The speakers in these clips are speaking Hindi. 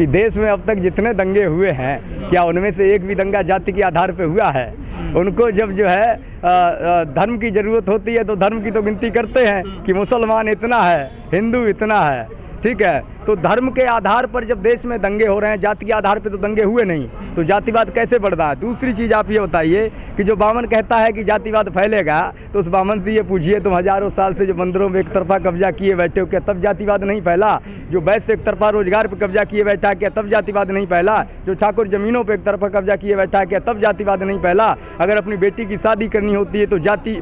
कि देश में अब तक जितने दंगे हुए हैं, क्या उनमें से एक भी दंगा जाति के आधार पे हुआ है? उनको जब जो है धर्म की ज़रूरत होती है तो धर्म की तो गिनती करते हैं कि मुसलमान इतना है, हिंदू इतना है, ठीक है। तो धर्म के आधार पर जब देश में दंगे हो रहे हैं, जाति के आधार पे तो दंगे हुए नहीं, तो जातिवाद कैसे बढ़ रहा है? दूसरी चीज़ आप ये बताइए कि जो बामन कहता है कि जातिवाद फैलेगा, तो उस बामन से ये पूछिए तुम हज़ारों साल से जो मंदिरों में एक तरफा कब्जा किए बैठे हो, क्या तब जातिवाद नहीं फैला? जो वैश्य एक तरफा रोजगार पर कब्जा किए बैठा है, क्या तब जातिवाद नहीं फैला? जो ठाकुर जमीनों पर एक तरफा कब्जा किए बैठा है, क्या तब जातिवाद नहीं फैला? अगर अपनी बेटी की शादी करनी होती है तो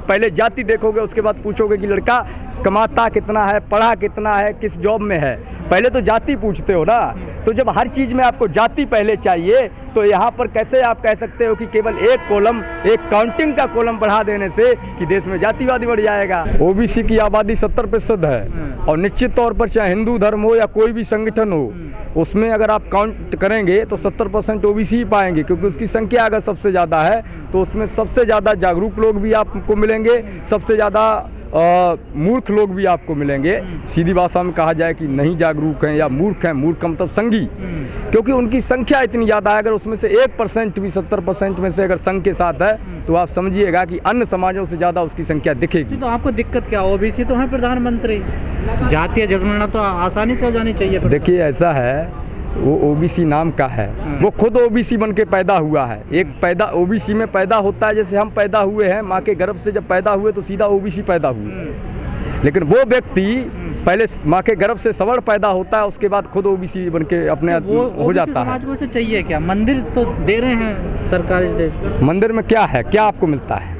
पहले जाति देखोगे, उसके बाद पूछोगे कि लड़का कमाता कितना है, पढ़ा कितना है, किस जॉब में है, पहले तो जाति पूछते हो ना। तो जब हर चीज़ में आपको जाति पहले चाहिए, तो यहाँ पर कैसे आप कह सकते हो कि केवल एक कॉलम, एक काउंटिंग का कॉलम बढ़ा देने से कि देश में जातिवादी बढ़ जाएगा? ओबीसी की आबादी 70% है और निश्चित तौर पर चाहे हिंदू धर्म हो या कोई भी संगठन हो, उसमें अगर आप काउंट करेंगे तो 70% ओबीसी ही पाएंगे, क्योंकि उसकी संख्या अगर सबसे ज़्यादा है तो उसमें सबसे ज़्यादा जागरूक लोग भी आपको मिलेंगे, सबसे ज़्यादा मूर्ख लोग भी आपको मिलेंगे। सीधी भाषा में कहा जाए कि नहीं जागरूक हैं या मूर्ख हैं, मूर्ख मतलब संघी, क्योंकि उनकी संख्या इतनी ज़्यादा है। अगर उसमें से 1% भी 70% में से अगर संघ के साथ है तो आप समझिएगा कि अन्य समाजों से ज़्यादा उसकी संख्या दिखेगी। तो आपको दिक्कत क्या? ओबीसी तो है प्रधानमंत्री, जातीय जनगणना तो आसानी से हो जानी चाहिए। देखिए ऐसा है, वो ओबीसी नाम का है, वो खुद ओबीसी बन के पैदा हुआ है। एक ओबीसी में पैदा होता है, जैसे हम पैदा हुए हैं, माँ के गर्भ से जब पैदा हुए तो सीधा ओबीसी पैदा हुए। लेकिन वो व्यक्ति पहले माँ के गर्भ से सवर्ण पैदा होता है, उसके बाद खुद ओबीसी बन के अपने हो जाता है। समाज को चाहिए क्या? मंदिर तो दे रहे हैं सरकार इस देश को। मंदिर में क्या है, क्या आपको मिलता है?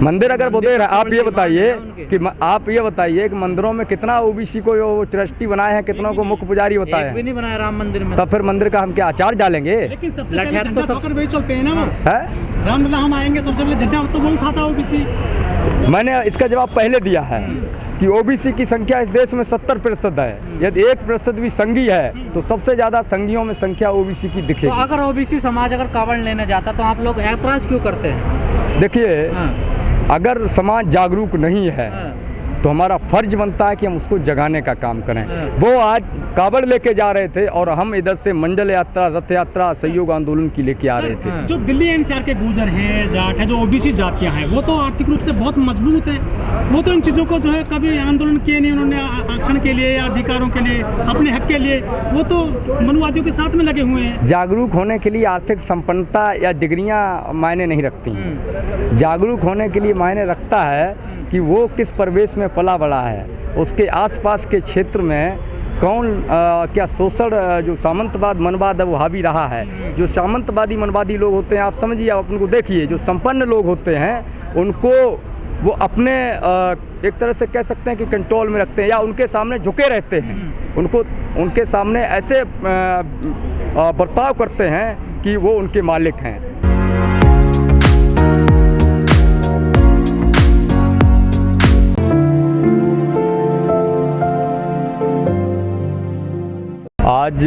मंदिर अगर वो दे रहा है, आप ये बताइए कि मंदिरों में कितना ओबीसी को ट्रस्टी बनाए हैं, कितनों को मुख्य पुजारी बताए हैं? भी नहीं बनाया राम मंदिर में। तब फिर मंदिर का हम क्या आचार डालेंगे? लेकिन सबसे पहले झंडा उठाकर वही चलते हैं ना, वो है रामलला हम आएंगे सबसे पहले झंडा तो वो उठाता ओबीसी। मैंने इसका जवाब पहले दिया है कि ओबीसी की संख्या इस देश में 70% है। यदि 1% भी संघी है तो सबसे ज्यादा संघियों में संख्या ओबीसी की दिखेगी। तो अगर ओबीसी समाज अगर कावड़ लेने जाता तो आप लोग ऐतराज क्यों करते हैं? देखिए, अगर समाज जागरूक नहीं है तो हमारा फर्ज बनता है कि हम उसको जगाने का काम करें। वो आज कावड़ लेके जा रहे थे और हम इधर से मंडल यात्रा, रथ यात्रा, सहयोग आंदोलन की लेके आ रहे थे। जो दिल्ली एनसीआर के गुर्जर हैं, जाट है, जो ओबीसी जातियां हैं, वो तो आर्थिक रूप से बहुत मजबूत है। वो तो इन चीज़ों को जो है कभी आंदोलन किए नहीं उन्होंने, आरक्षण के लिए या अधिकारों के लिए, अपने हक के लिए, वो तो मनुवादियों के साथ में लगे हुए हैं। जागरूक होने के लिए आर्थिक संपन्नता या डिग्रियां मायने नहीं रखती। जागरूक होने के लिए मायने रखता है कि वो किस परिवेश में पला बड़ा है, उसके आसपास के क्षेत्र में कौन क्या शोषण, जो सामंतवाद मनवाद है वो हावी रहा है। जो सामंतवादी मनवादी लोग होते हैं, आप समझिए, आप उनको देखिए, जो संपन्न लोग होते हैं उनको वो अपने एक तरह से कह सकते हैं कि कंट्रोल में रखते हैं या उनके सामने झुके रहते हैं। उनको उनके सामने ऐसे बर्ताव करते हैं कि वो उनके मालिक हैं। आज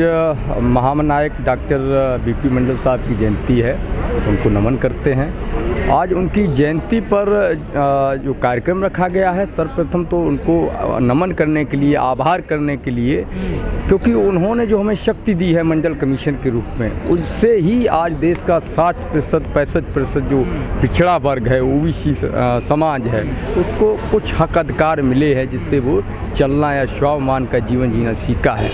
महानायक डॉक्टर बीपी मंडल साहब की जयंती है, उनको नमन करते हैं। आज उनकी जयंती पर जो कार्यक्रम रखा गया है, सर्वप्रथम तो उनको नमन करने के लिए, आभार करने के लिए, क्योंकि उन्होंने जो हमें शक्ति दी है मंडल कमीशन के रूप में, उससे ही आज देश का 60% 65% जो पिछड़ा वर्ग है, ओबीसी समाज है, उसको कुछ हक अधिकार मिले हैं, जिससे वो चलना या स्वाभिमान का जीवन जीना सीखा है।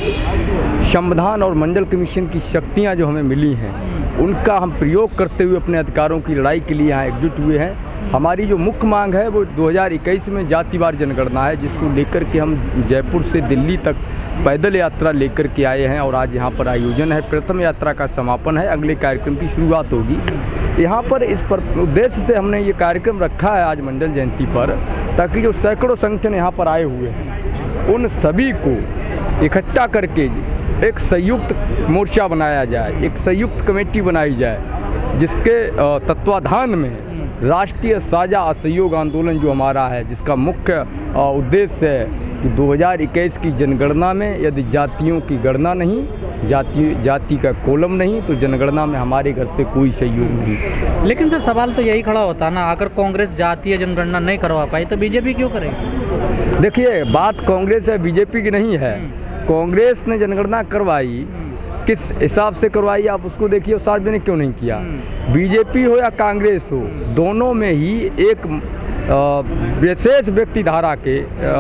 संविधान और मंडल कमीशन की शक्तियाँ जो हमें मिली हैं, उनका हम प्रयोग करते हुए अपने अधिकारों की लड़ाई के लिए यहाँ एकजुट हुए हैं। हमारी जो मुख्य मांग है वो 2021 में जातिवार जनगणना है, जिसको लेकर के हम जयपुर से दिल्ली तक पैदल यात्रा लेकर के आए हैं और आज यहाँ पर आयोजन है। प्रथम यात्रा का समापन है, अगले कार्यक्रम की शुरुआत होगी। यहाँ पर इस पर उद्देश्य से हमने ये कार्यक्रम रखा है आज मंडल जयंती पर, ताकि जो सैकड़ों संगठन यहाँ पर आए हुए हैं, उन सभी को इकट्ठा करके एक संयुक्त मोर्चा बनाया जाए, एक संयुक्त कमेटी बनाई जाए, जिसके तत्वाधान में राष्ट्रीय साझा असहयोग आंदोलन जो हमारा है, जिसका मुख्य उद्देश्य है कि 2021 की जनगणना में यदि जातियों की गणना नहीं, जाति का कॉलम नहीं, तो जनगणना में हमारे घर से कोई सहयोग नहीं। लेकिन सर सवाल तो यही खड़ा होता ना, अगर कांग्रेस जातीय जनगणना नहीं करवा पाई तो बीजेपी क्यों करेगी? देखिए, बात कांग्रेस या बीजेपी की नहीं है। कांग्रेस ने जनगणना करवाई किस हिसाब से करवाई आप उसको देखिए, और सार्वजनिक क्यों नहीं किया। बीजेपी हो या कांग्रेस हो, दोनों में ही एक विशेष व्यक्ति धारा के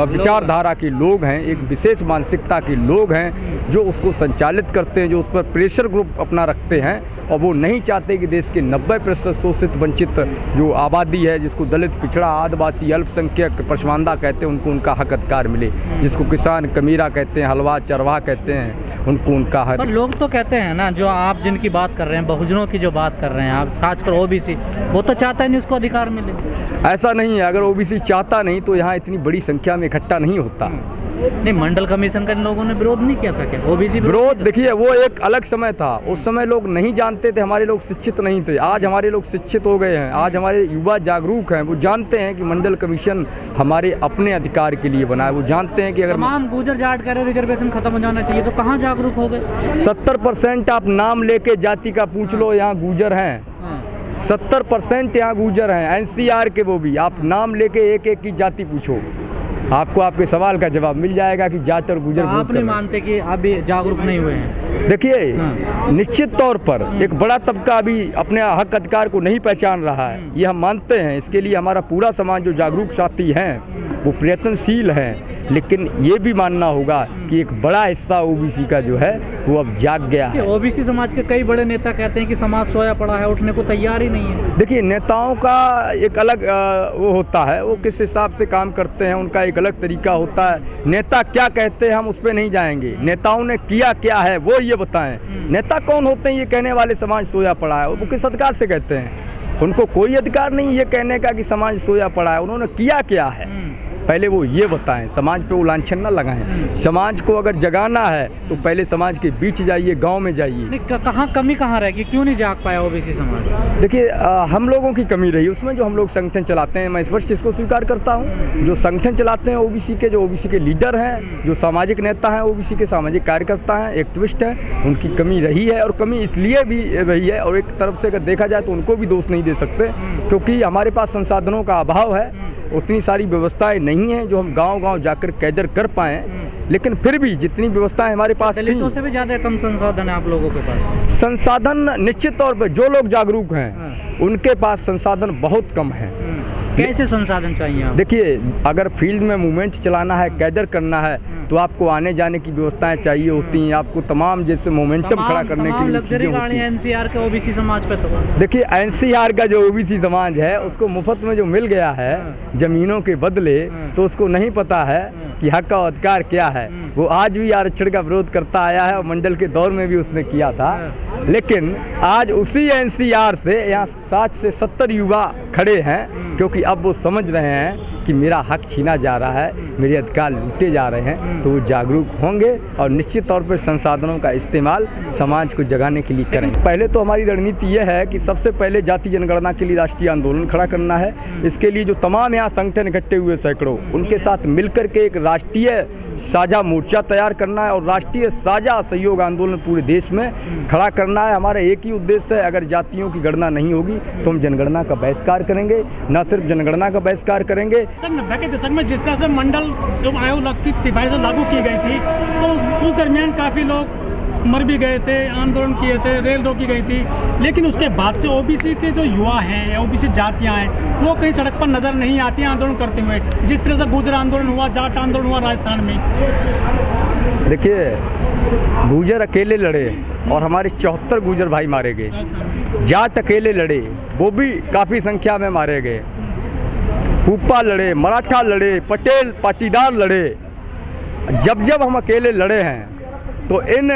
विचारधारा के लोग हैं, एक विशेष मानसिकता के लोग हैं जो उसको संचालित करते हैं, जो उस पर प्रेशर ग्रुप अपना रखते हैं, और वो नहीं चाहते कि देश के 90% शोषित वंचित जो आबादी है, जिसको दलित, पिछड़ा, आदिवासी, अल्पसंख्यक, पसमानदा कहते हैं, उनको उनका हक अधिकार मिले, जिसको किसान, कमीरा कहते हैं, हलवा, चरवाहा कहते हैं, उनको उनका हक। पर लोग तो कहते हैं ना, जो आप जिनकी बात कर रहे हैं, बहुजनों की जो बात कर रहे हैं आप, खासकर ओबीसी, वो तो चाहता है नहीं उसको अधिकार मिले। ऐसा नहीं है, अगर ओबीसी चाहता नहीं तो यहाँ इतनी बड़ी संख्या में इकट्ठा नहीं होता। नहीं, मंडल कमीशन का इन लोगों ने विरोध नहीं किया था क्या? ओबीसी विरोध देखिए, वो एक अलग समय था, उस समय लोग नहीं जानते थे, हमारे लोग शिक्षित नहीं थे। आज हमारे लोग शिक्षित हो गए हैं, आज हमारे युवा जागरूक हैं, वो जानते हैं कि मंडल कमीशन हमारे अपने अधिकार के लिए बना है। वो जानते हैं कि अगर तमाम गुजर जाट कह रहे रिजर्वेशन खत्म हो जाना चाहिए, तो कहाँ जागरूक हो गए? 70% आप नाम लेके जाति का पूछ लो, यहाँ गुजर हैं। 70% यहाँ गुजर हैं, एनसीआर के, वो भी आप नाम लेके एक एक की जाति पूछो, आपको आपके सवाल का जवाब मिल जाएगा कि जाट और गुजर। आप नहीं मानते कि अभी जागरूक नहीं हुए हैं? देखिए, निश्चित तौर पर एक बड़ा तबका अभी अपने हक अधिकार को नहीं पहचान रहा है, ये हम मानते हैं। इसके लिए हमारा पूरा समाज जो जागरूक साथी हैं वो प्रयत्नशील हैं, लेकिन ये भी मानना होगा कि एक बड़ा हिस्सा ओबीसी का जो है वो अब जाग गया है। ओबीसी समाज के कई बड़े नेता कहते हैं कि समाज सोया पड़ा है, उठने को तैयार ही नहीं है। देखिए, नेताओं का एक अलग वो होता है, वो किस हिसाब से काम करते हैं, उनका एक अलग तरीका होता है। नेता क्या कहते हैं हम उस पर नहीं जाएंगे, नेताओं ने किया क्या है वो ये बताएं। नेता कौन होते हैं ये कहने वाले समाज सोया पड़ा है, वो किस अधिकार से कहते हैं? उनको कोई अधिकार नहीं ये कहने का कि समाज सोया पड़ा है। उन्होंने किया क्या है पहले वो ये बताएं, समाज पे वो लांछन ना लगाएं। समाज को अगर जगाना है तो पहले समाज के बीच जाइए, गांव में जाइए। कहाँ कमी कहाँ रहेगी, क्यों नहीं जाग पाया ओबीसी समाज? देखिए, हम लोगों की कमी रही उसमें, जो हम लोग संगठन चलाते हैं, मैं इस वर्ष इसको स्वीकार करता हूँ। जो संगठन चलाते हैं ओबीसी के, जो ओबीसी के लीडर हैं, जो सामाजिक नेता हैं, ओबीसी के सामाजिक कार्यकर्ता हैं, एक्टिविस्ट हैं, उनकी कमी रही है, और कमी इसलिए भी रही है, और एक तरफ से अगर देखा जाए तो उनको भी दोष नहीं दे सकते, क्योंकि हमारे पास संसाधनों का अभाव है, उतनी सारी व्यवस्थाएं नहीं हैं जो हम गांव-गांव जाकर कैदर कर पाएँ। लेकिन फिर भी जितनी व्यवस्थाएं हमारे पास थी, दलितों से भी ज़्यादा कम संसाधन है आप लोगों के पास। संसाधन निश्चित तौर पर जो लोग जागरूक हैं उनके पास संसाधन बहुत कम है। कैसे संसाधन चाहिए आप? देखिए, अगर फील्ड में मूवमेंट चलाना है, कैदर करना है, तो आपको आने जाने की व्यवस्थाएं चाहिए होती हैं, आपको तमाम जैसे मोमेंटम खड़ा करने के लिए लग्जरी गाड़ियां एनसीआर के ओबीसी समाज पे। तो देखिए, एनसीआर का जो ओबीसी समाज है उसको मुफ्त में जो मिल गया है जमीनों के बदले, तो उसको नहीं पता है कि हक और अधिकार क्या है। वो आज भी आरक्षण का विरोध करता आया है, और मंडल के दौर में भी उसने किया था। लेकिन आज उसी एनसीआर से यहाँ 60 से 70 युवा खड़े हैं, क्योंकि अब वो समझ रहे हैं कि मेरा हक छीना जा रहा है, मेरे अधिकार लूटे जा रहे हैं, तो वो जागरूक होंगे और निश्चित तौर पर संसाधनों का इस्तेमाल समाज को जगाने के लिए करेंगे। पहले तो हमारी रणनीति यह है कि सबसे पहले जाति जनगणना के लिए राष्ट्रीय आंदोलन खड़ा करना है। इसके लिए जो तमाम यहाँ संगठन इकट्ठे हुए सैकड़ों, उनके साथ मिलकर के एक राष्ट्रीय साझा मोर्चा तैयार करना है, और राष्ट्रीय साझा सहयोग आंदोलन पूरे देश में खड़ा करना है। हमारा एक ही उद्देश्य है, अगर जातियों की गणना नहीं होगी तो हम जनगणना का बहिष्कार करेंगे। न सिर्फ जनगणना का बहिष्कार करेंगे, सर 90 के दशक में जिस तरह से मंडल जो आयोग की सिफारिशें लागू की गई थी, तो उस दरमियान काफ़ी लोग मर भी गए थे, आंदोलन किए थे, रेल रोकी गई थी। लेकिन उसके बाद से ओबीसी के जो युवा हैं या ओबीसी जातियां हैं, वो कहीं सड़क पर नज़र नहीं आती हैं आंदोलन करते हुए। जिस तरह से गुजर आंदोलन हुआ, जाट आंदोलन हुआ राजस्थान में। देखिए, गुजर अकेले लड़े और हमारे 74 गुजर भाई मारे गए। जाट अकेले लड़े, वो भी काफ़ी संख्या में मारे गए। फूपा लड़े, मराठा लड़े, पटेल पाटीदार लड़े। जब जब हम अकेले लड़े हैं तो इन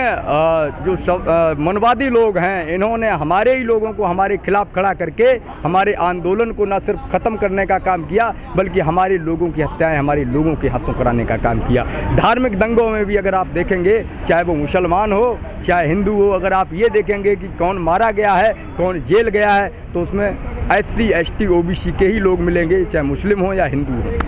जो मनवादी लोग हैं, इन्होंने हमारे ही लोगों को हमारे खिलाफ खड़ा करके हमारे आंदोलन को न सिर्फ ख़त्म करने का काम किया, बल्कि हमारे लोगों की हत्याएं हमारे लोगों के हाथों कराने का काम किया। धार्मिक दंगों में भी अगर आप देखेंगे, चाहे वो मुसलमान हो चाहे हिंदू हो, अगर आप ये देखेंगे कि कौन मारा गया है, कौन जेल गया है, तो उसमें SC ST OBC के ही लोग मिलेंगे, चाहे मुस्लिम हो या हिंदू हो।